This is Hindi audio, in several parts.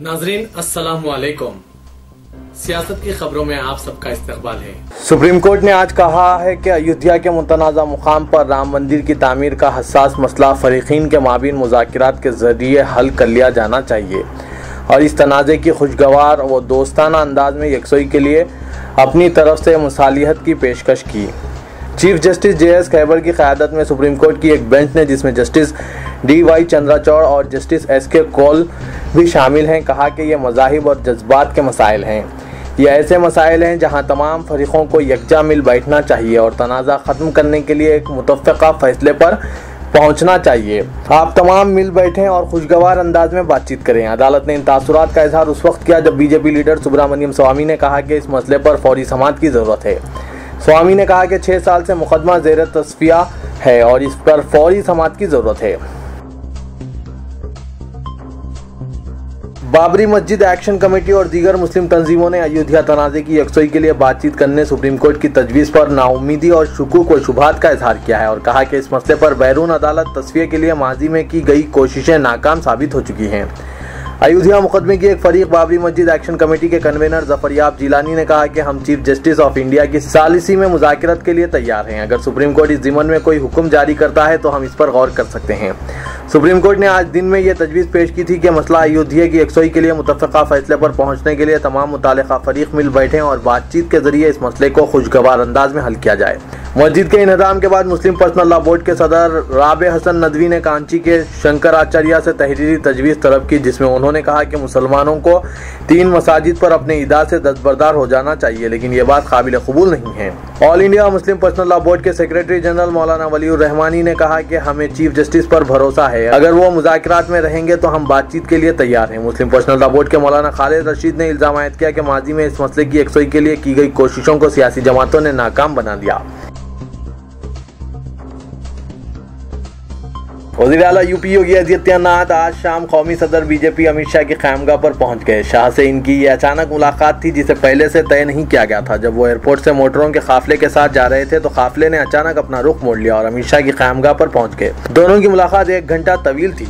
नाजरीन अस्सलाम वालेकुम। सियासत की खबरों में आप सबका इस्तकबाल है। सुप्रीम कोर्ट ने आज कहा है कि अयोध्या के मुतनाज़ा मुकाम पर राम मंदिर की तामीर का हसास मसला फरीकीन के माबीन मुज़ाकरात के जरिए हल कर लिया जाना चाहिए और इस तनाज़े की खुशगवार व दोस्ताना अंदाज में यकसुई के लिए अपनी तरफ से मुसालिहत की पेशकश की। चीफ जस्टिस JS खैबर की क़यादत में सुप्रीम कोर्ट की एक बेंच ने, जिसमें जस्टिस DY चंद्रचूड़ और जस्टिस SK कौल भी शामिल हैं, कहा कि ये मज़ाहिब और जज्बात के मसाइल हैं। ये ऐसे मसाइल हैं जहां तमाम फरीक़ों को यकजा मिल बैठना चाहिए और तनाज़ा ख़त्म करने के लिए एक मुतफ़्क़ा फ़ैसले पर पहुंचना चाहिए। आप तमाम मिल बैठें और खुशगवार अंदाज में बातचीत करें। अदालत ने इन तासुरात का इजहार उस वक्त किया जब BJP लीडर सुब्रमण्यम स्वामी ने कहा कि इस मसले पर फौरी समाअत की ज़रूरत है। स्वामी ने कहा कि 6 साल से मुकदमा ज़ेर तस्फिया है और इस पर फौरी समाअत की ज़रूरत है। बाबरी मस्जिद एक्शन कमेटी और दीगर मुस्लिम तंजीमों ने अयोध्या तनाज़े की यकसुई के लिए बातचीत करने सुप्रीम कोर्ट की तजवीज़ पर नाउम्मीदी और शुकूक व शुबहात का इजहार किया है और कहा कि इस मसले पर बैरून अदालत तस्फिये के लिए माजी में की गई कोशिशें नाकाम साबित हो चुकी हैं। अयोध्या मुकदमे की एक फरीक बाबरी मस्जिद एक्शन कमेटी के कन्वेनर जफरयाब जिलानी ने कहा कि हम चीफ जस्टिस ऑफ इंडिया की सालिसी में मुज़ाकरत के लिए तैयार हैं। अगर सुप्रीम कोर्ट इस ज़िमन में कोई हुक्म जारी करता है तो हम इस पर गौर कर सकते हैं। सुप्रीम कोर्ट ने आज दिन में यह तजवीज़ पेश की थी कि मसला अयोध्या की यकसुई के लिए मुतफ़्क़ा फ़ैसले पर पहुँचने के लिए तमाम मुतालिका फ़रीक़ मिल बैठें और बातचीत के जरिए इस मसले को खुशगवार अंदाज में हल किया जाए। मस्जिद के इन्हदाम के बाद मुस्लिम पर्सनल लॉ बोर्ड के सदर राबे हसन नदवी ने कांची के शंकराचार्य से तहरीरी तजवीज़ तलब की, जिसमें उन्होंने कहा कि मुसलमानों को 3 मसाजिद पर अपने ईदा से दस्तबरदार हो जाना चाहिए, लेकिन ये बात काबिल कबूल नहीं है। All India Muslim personal law board के सेक्रेटरी जनरल मौलाना वलीउर रहमानी ने कहा कि हमें चीफ जस्टिस पर भरोसा है, अगर वो मुज़ाकरात में रहेंगे तो हम बातचीत के लिए तैयार हैं। मुस्लिम पर्सनल लॉ बोर्ड के मौलाना खालिद रशीद ने इल्ज़ाम आयद किया कि माजी में इस मसले की यकसुई के लिए की गई कोशिशों को सियासी जमातों ने नाकाम बना दिया। वज़ीर-ए-आला UP योगी आदित्यनाथ आज शाम कौमी सदर BJP अमित शाह की ख़ैमगाह पर पहुंच गए। शाह से इनकी ये अचानक मुलाकात थी जिसे पहले से तय नहीं किया गया था। जब वो एयरपोर्ट से मोटरों के काफिले के साथ जा रहे थे तो काफिले ने अचानक अपना रुख मोड़ लिया और अमित शाह की ख़ैमगाह पर पहुंच गए। दोनों की मुलाकात 1 घंटा तवील थी।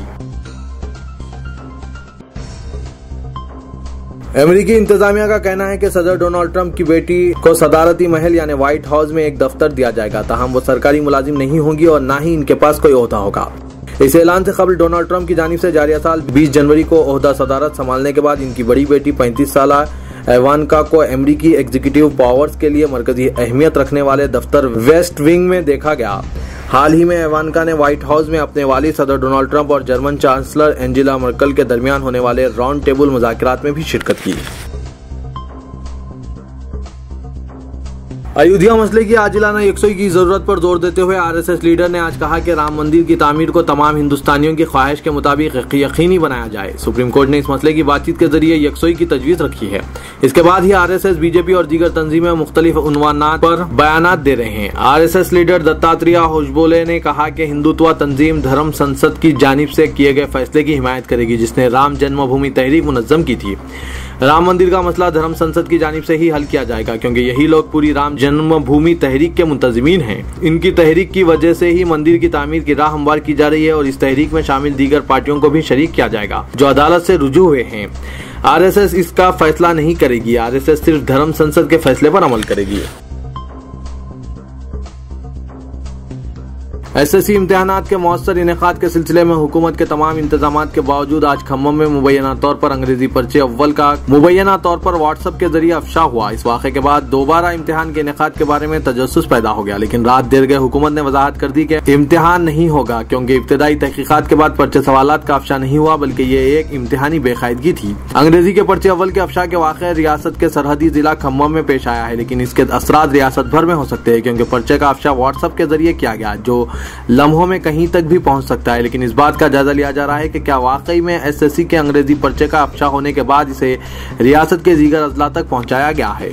अमेरिकी इंतजामिया का कहना है कि सदर डोनाल्ड ट्रंप की बेटी को सदारती महल यानी व्हाइट हाउस में एक दफ्तर दिया जाएगा, ताहम वो सरकारी मुलाजिम नहीं होंगी और ना ही इनके पास कोई ओहदा होगा। इस ऐलान से कबल डोनाल्ड ट्रंप की जानिब से जारिया साल 20 जनवरी को ओहदा सदारत संभालने के बाद इनकी बड़ी बेटी 35 साला इवानका को अमेरिकी एग्जीक्यूटिव पावर्स के लिए मरकजी अहमियत रखने वाले दफ्तर वेस्ट विंग में देखा गया। हाल ही में इवानका ने व्हाइट हाउस में अपने वालिद सदर डोनाल्ड ट्रंप और जर्मन चांसलर एंजेला मर्केल के दरमियान होने वाले राउंड टेबल मुज़ाकरात में भी शिरकत की। अयोध्या मसले की आजिलाना यकसुई की जरूरत पर जोर देते हुए RSS लीडर ने आज कहा कि राम मंदिर की तामीर को तमाम हिंदुस्तानियों की ख्वाहिश के मुताबिक यकीनी बनाया जाए। सुप्रीम कोर्ट ने इस मसले की बातचीत के जरिए यकसुई की तजवीज़ रखी है। इसके बाद ही RSS, BJP और दीगर तंजीमें मुख्तलिफ उन्वानात पर बयानात दे रहे हैं। RSS लीडर दत्तात्रेय होसबोले ने कहा कि हिंदुत्व तंजीम धर्म संसद की जानिब से किए गए फैसले की हिमायत करेगी जिसने राम जन्मभूमि तहरीक मुनज़्ज़म की थी। राम मंदिर का मसला धर्म संसद की जानिब से ही हल किया जाएगा क्योंकि यही लोग पूरी राम जन्मभूमि तहरीक के मुंतज़िमीन हैं। इनकी तहरीक की वजह से ही मंदिर की तामीर की राह हमवार की जा रही है और इस तहरीक में शामिल दीगर पार्टियों को भी शरीक किया जाएगा जो अदालत से रुजू हुए हैं। RSS इसका फैसला नहीं करेगी, RSS सिर्फ धर्म संसद के फैसले पर अमल करेगी। SSC इम्तिहानात के मौसर इनेकाद के सिलसिले में हुकूमत के तमाम इंतजामात के बावजूद आज खम्मम में मुबैना तौर पर अंग्रेजी पर्चे अव्वल का मुबैना तौर पर व्हाट्सएप के जरिए अफशा हुआ। इस वाक़े के बाद दोबारा इम्तिहान के इनेकाद के बारे में तजस्सुस पैदा हो गया, लेकिन रात देर गए हुकूमत ने वजाहत कर दी कि इम्तिहान नहीं होगा क्योंकि इब्तदाई तहकीकात के बाद पर्चे सवालात का अफशा नहीं हुआ बल्कि ये एक इम्तिहानी बेकायदगी थी। अंग्रेजी के पर्चे अव्वल के अफशा के वाक़े रियासत के सरहदी जिला खम्मम में पेश आया है, लेकिन इसके असरात रियासत भर में हो सकते हैं क्योंकि पर्चे का अफशा व्हाट्सएप के जरिए किया गया जो लम्हों में कहीं तक भी पहुंच सकता है। लेकिन इस बात का जायजा लिया जा रहा है कि क्या वाकई में SSC के अंग्रेजी पर्चे का अफशा होने के बाद इसे रियासत के दीगर अजला तक पहुंचाया गया है।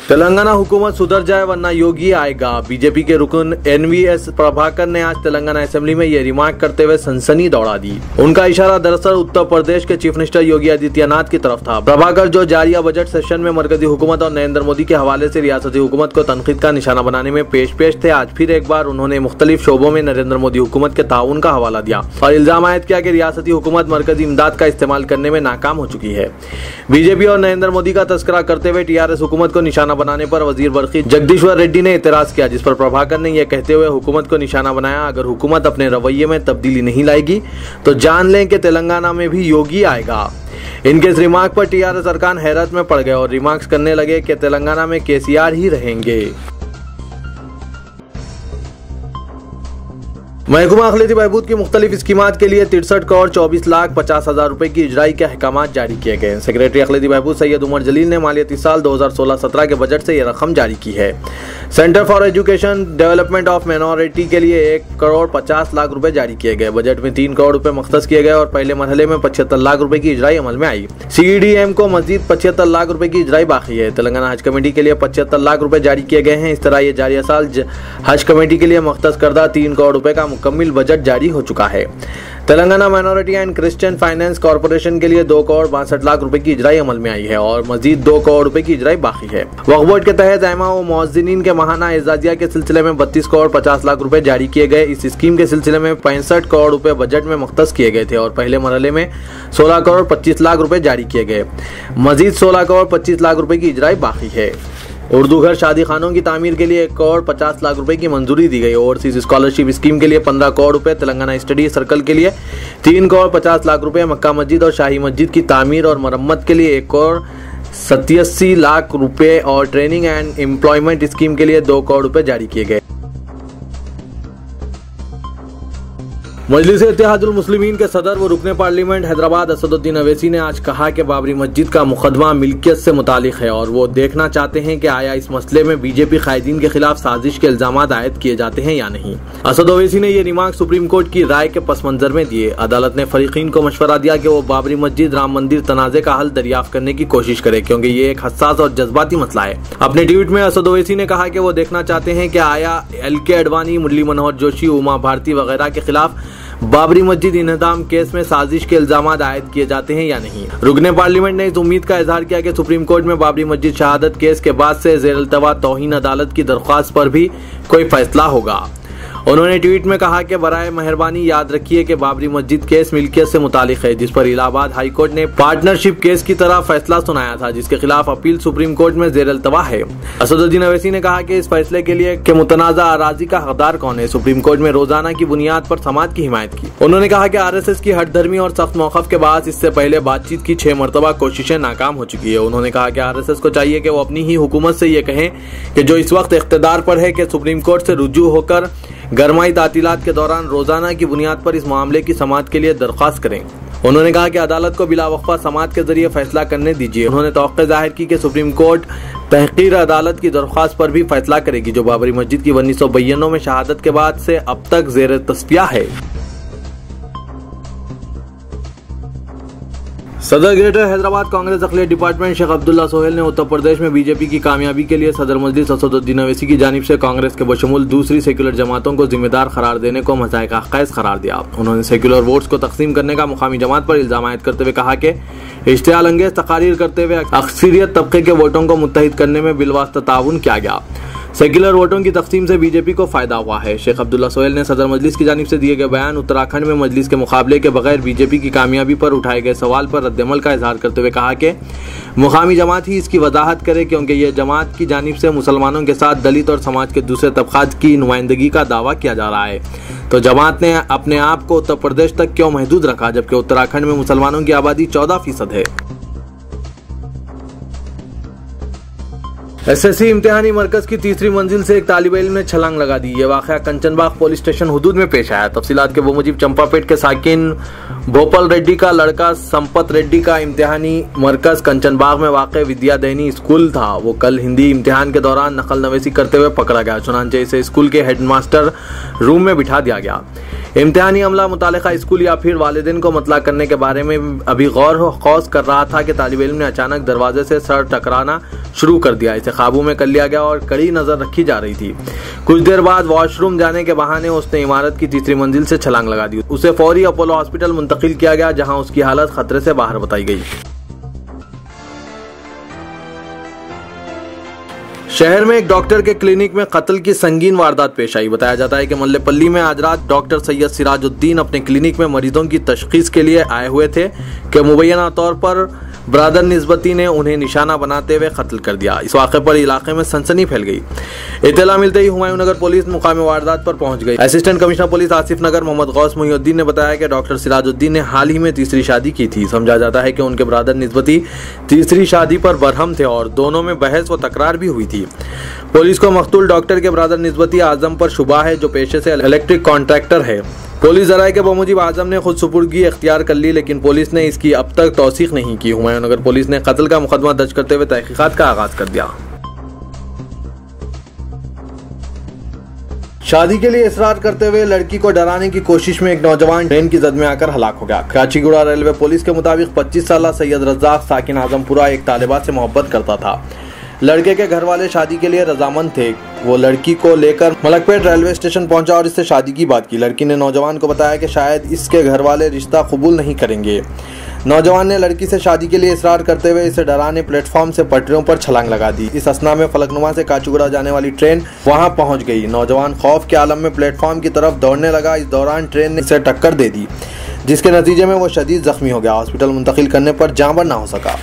तेलंगाना हुकूमत सुधर जाए वरना योगी आएगा। बीजेपी के रुकन एनवीएस प्रभाकर ने आज तेलंगाना असेंबली में ये रिमार्क करते हुए सनसनी दौड़ा दी। उनका इशारा दरअसल उत्तर प्रदेश के चीफ मिनिस्टर योगी आदित्यनाथ की तरफ था। प्रभाकर जो जारिया बजट सेशन में मरकजी हुकूमत और नरेंद्र मोदी के हवाले से रियासती हुकूमत को तनकीद का निशाना बनाने में पेश थे, आज फिर एक बार उन्होंने मुख्तलिफ शोबों में नरेंद्र मोदी हुकूमत के ताउन का हवाला दिया और इल्जाम आयद किया कि रियासती हुकूमत मरकजी इमदाद का इस्तेमाल करने में नाकाम हो चुकी है। बीजेपी और नरेंद्र मोदी का तस्करा करते हुए टीआरएस हुकूमत को निशाना बनाने पर वजीर बरकी जगदीश्वर रेड्डी ने एतराज किया, जिस पर प्रभाकर ने यह कहते हुए हुकूमत को निशाना बनाया, अगर हुकूमत अपने रवैये में तब्दीली नहीं लाएगी तो जान लें कि तेलंगाना में भी योगी आएगा। इनके इस रिमार्क पर टीआरएस अरकान हैरत में पड़ गए और रिमार्क्स करने लगे कि तेलंगाना में केसीआर ही रहेंगे। महकमा अखिलती बहबूद की मुख्तलिफ स्कीमात के लिए 63 करोड़ 24,50,000 रुपए की इजराई के अहकामात जारी किए गए। सेक्रेटरी अखिलती बहबूद सैयद उमर जलील ने मालियाती साल 2016-17 के बजट से यह रकम जारी की है। Centre for education development of minority के लिए 1 करोड़ 50 लाख रुपए जारी किए गए। बजट में 3 करोड़ रुपए मख्तस किए गए और पहले मरहले में 75 लाख रुपए की इजराई अमल में आई। CEDM को मजीद 75 लाख रुपए की इजराई बाकी है। तेलंगाना हज कमेटी के लिए 75 लाख रुपए जारी किए गए हैं। इस तरह ये जारिया साल हज कमेटी के लिए मख्तस करदा 3 करोड़ रुपए का मुकम्मिल बजट जारी हो चुका है। Telangana minority and Christian finance corporation के लिए 2 करोड़ 62 लाख रुपए की इजराई अमल में आई है और मजीद 2 करोड़ रुपए की इजराई बाकी है। वक्फ बोर्ड के तहत ऐमा व मुअज्जिनीन के माहाना एजाजिया के सिलसिले में 32 करोड़ 50 लाख रुपए जारी किए गए। इस स्कीम के सिलसिले में 65 करोड़ रुपए बजट में मुख्तस किए गए थे और पहले मरहले में 16 करोड़ 25 लाख रुपए जारी किए गए। मजीद 16 करोड़ 25 लाख रुपए की इजराई बाकी है। उर्दू घर शादी खानों की तामीर के लिए 1 करोड़ 50 लाख रुपए की मंजूरी दी गई। ओवरसीज स्कॉलरशिप स्कीम के लिए 15 करोड़ रुपए, तेलंगाना स्टडी सर्कल के लिए 3 करोड़ 50 लाख रुपए, मक्का मस्जिद और शाही मस्जिद की तामीर और मरम्मत के लिए 1 करोड़ 87 लाख रुपए और ट्रेनिंग एंड एम्प्लॉयमेंट स्कीम के लिए 2 करोड़ रुपए जारी किए गए। मजलिस-ए-इत्तेहादुल मुस्लिमीन के सदर व रुकने पार्लियामेंट हैदराबाद असदुद्दीन अवैसी ने आज कहा कि बाबरी मस्जिद का मुकदमा मिल्कियत से मुतालिक है और वो देखना चाहते हैं कि आया इस मसले में बीजेपी कायदीन के खिलाफ साजिश के इल्जाम आयद किए जाते हैं या नहीं। असद ओवैसी ने ये रिमार्क सुप्रीम कोर्ट की राय के पस मंजर में दिए। अदालत ने फरीकीन को मशवरा दिया कि वो बाबरी मस्जिद राम मंदिर तनाज़े का हल दरियाफ्त करने की कोशिश करे क्योंकि ये एक हसास और जज्बाती मसला है। अपने ट्वीट में असद ओवैसी ने कहा कि वो देखना चाहते हैं कि आया LK अडवाणी, मुरली मनोहर जोशी, उमा भारती वगैरह के खिलाफ बाबरी मस्जिद इन्हदाम केस में साजिश के इल्जाम आयद किए जाते हैं या नहीं। रुकने पार्लियामेंट ने इस उम्मीद का इजहार किया कि सुप्रीम कोर्ट में बाबरी मस्जिद शहादत केस के बाद से ज़ेर-इल्तवा तौहीन अदालत की दरख्वास्त पर भी कोई फैसला होगा। उन्होंने ट्वीट में कहा कि बराए मेहरबानी याद रखिए कि बाबरी मस्जिद केस मिल्कियत से मुतालिक है, जिस पर इलाहाबाद हाई कोर्ट ने पार्टनरशिप केस की तरह फैसला सुनाया था, जिसके खिलाफ अपील सुप्रीम कोर्ट में ज़ेर-इल्तवा है। असदुद्दीन अवैसी ने कहा कि इस फैसले के लिए कि मुतनाज़ा अराजी का हकदार कौन है, सुप्रीम कोर्ट में रोजाना की बुनियाद पर समाज की हिमायत की। उन्होंने कहा कि RSS की हठधर्मी और सख्त मौक़िफ़ के बाद इससे पहले बातचीत की 6 मरतबा कोशिशें नाकाम हो चुकी है। उन्होंने कहा कि RSS को चाहिए कि वो अपनी ही हुकूमत से ये कहें कि जो इस वक्त इख्तिदार पर है कि सुप्रीम कोर्ट से रुजू होकर गरमाई तातीलात के दौरान रोजाना की बुनियाद पर इस मामले की समाअत के लिए दरख्वास्त करें। उन्होंने कहा कि अदालत को बिलावक्फा समाअत के जरिए फैसला करने दीजिए। उन्होंने तवक्को जाहिर की कि सुप्रीम कोर्ट तहकीर अदालत की दरख्वास्त पर भी फैसला करेगी जो बाबरी मस्जिद की 1992 में शहादत के बाद से अब तक ज़ेर तस्फिया है। सदर ग्रेटर हैदराबाद कांग्रेस अखिलियत डिपार्टमेंट शेख अब्दुल्ला सोहेल ने उत्तर प्रदेश में बीजेपी की कामयाबी के लिए सदर मजलिस असदुद्दीन अवैसी की जानिब से कांग्रेस के बशमूल दूसरी सेक्युलर जमातों को जिम्मेदार करार देने को मज़ाइक़ क़ैस करार दिया। उन्होंने सेक्युलर वोट्स को तकसीम करने का मुकामी जमात पर इल्जाम आयद करते हुए कहा कि इश्तियाल अंगेज तकारीर करते हुए अक्सरियत तबके के वोटों को मुत्तहिद करने में बिलवास्ता ताउन किया गया। सेक्युलर वोटों की तकसीम से बीजेपी को फायदा हुआ है। शेख अब्दुल्ला सोहेल ने सदर मजलिस की जानिब से दिए गए बयान उत्तराखंड में मजलिस के मुकाबले के बगैर बीजेपी की कामयाबी पर उठाए गए सवाल पर रद्दमल का इजहार करते हुए कहा कि मुकामी जमात ही इसकी वजाहत करे क्योंकि यह जमात की जानिब से मुसलमानों के साथ दलित और समाज के दूसरे तबकात की नुमाइंदगी का दावा किया जा रहा है, तो जमात ने अपने आप को उत्तर प्रदेश तक क्यों महदूद रखा जबकि उत्तराखंड में मुसलमानों की आबादी 14% है। SSC इम्तिहानी मरकज की तीसरी मंजिल से एक तालिब इल्म ने छलांग लगा दी। ये वाक़या कंचनबाग पुलिस स्टेशन हुदूद में पेश आया। तफसीलात के मुजीब चंपापेट के साकिन भोपाल रेड्डी का लड़का संपत रेड्डी का इम्तिहानी मरकज कंचनबाग में वाक़े विद्यादयनी स्कूल था। वो कल हिंदी इम्तिहान के दौरान नकल नवेसी करते हुए पकड़ा गया, चुनांचे इसे स्कूल के हेडमास्टर रूम में बिठा दिया गया। इम्तिहानी अमला मुतालिका स्कूल या फिर वालिदैन को मतला करने के बारे में अभी गौर खौज कर रहा था कि तालिब इल्म ने अचानक दरवाजे से सर टकराना शुरू कर दिया। इसे काबू में कर लिया गया और कड़ी नजर रखी जा रही थी। कुछ देर बाद वॉशरूम जाने के बहाने उसने इमारत की तीसरी मंजिल से छलांग लगा दी। उसे फौरी अपोलो हॉस्पिटल मुंतकिल किया गया, जहां उसकी हालत खतरे से बाहर बताई गई। शहर में एक डॉक्टर के क्लिनिक में कत्ल की संगीन वारदात पेश आई। बताया जाता है कि मल्लेपल्ली में आज रात डॉक्टर सैयद सिराजुद्दीन अपने क्लिनिक में मरीजों की तशखीस के लिए आए हुए थे कि मुबैना तौर पर ब्रादर निस्बती ने उन्हें निशाना बनाते हुए कत्ल कर दिया। इस वाक़े पर इलाके में सनसनी फैल गई। इत्तला मिलते ही हुमायूं नगर पुलिस मुकाम वारदात पर पहुंच गई। असिस्टेंट कमिश्नर पुलिस आसिफ नगर मोहम्मद गौस मुहिउद्दीन ने बताया कि डॉक्टर सिराजुद्दीन ने हाल ही में तीसरी शादी की थी। समझा जाता है कि उनके ब्रादर निस्बती तीसरी शादी पर बरहम थे और दोनों में बहस व तकरार भी हुई थी। पुलिस को मकतूल डॉक्टर के ब्रादर निस्बती आजम पर शुबा है, जो पेशे से इलेक्ट्रिक कॉन्ट्रैक्टर है। पुलिस जराये के बमुजिब आजम ने खुद सुपुर्दगी इख्तियार कर ली, लेकिन पुलिस ने इसकी अब तक तौसीक नहीं की। हुमायूं नगर पुलिस ने कत्ल का मुकदमा दर्ज करते हुए तहकीकात का आगाज कर दिया। शादी के लिए इसरार करते हुए लड़की को डराने की कोशिश में एक नौजवान ट्रेन की जद में आकर हलाक हो गया। काचीगुड़ा रेलवे पुलिस के मुताबिक 25 साला सैयद रज़ाक साकिन आजमपुरा एक तालिबा से मोहब्बत करता था। लड़के के घर वाले शादी के लिए रजामंद थे। वो लड़की को लेकर मलकपेट रेलवे स्टेशन पहुंचा और इससे शादी की बात की। लड़की ने नौजवान को बताया कि शायद इसके घर वाले रिश्ता कबूल नहीं करेंगे। नौजवान ने लड़की से शादी के लिए इसरार करते हुए इसे डराने प्लेटफॉर्म से पटरियों पर छलांग लगा दी। इस असना में फलकनुमा से काचीगुड़ा जाने वाली ट्रेन वहां पहुंच गई। नौजवान खौफ के आलम में प्लेटफॉर्म की तरफ दौड़ने लगा। इस दौरान ट्रेन ने इसे टक्कर दे दी, जिसके नतीजे में वो शदीद जख्मी हो गया। हॉस्पिटल मुंतकिल करने पर जान बर ना हो सका।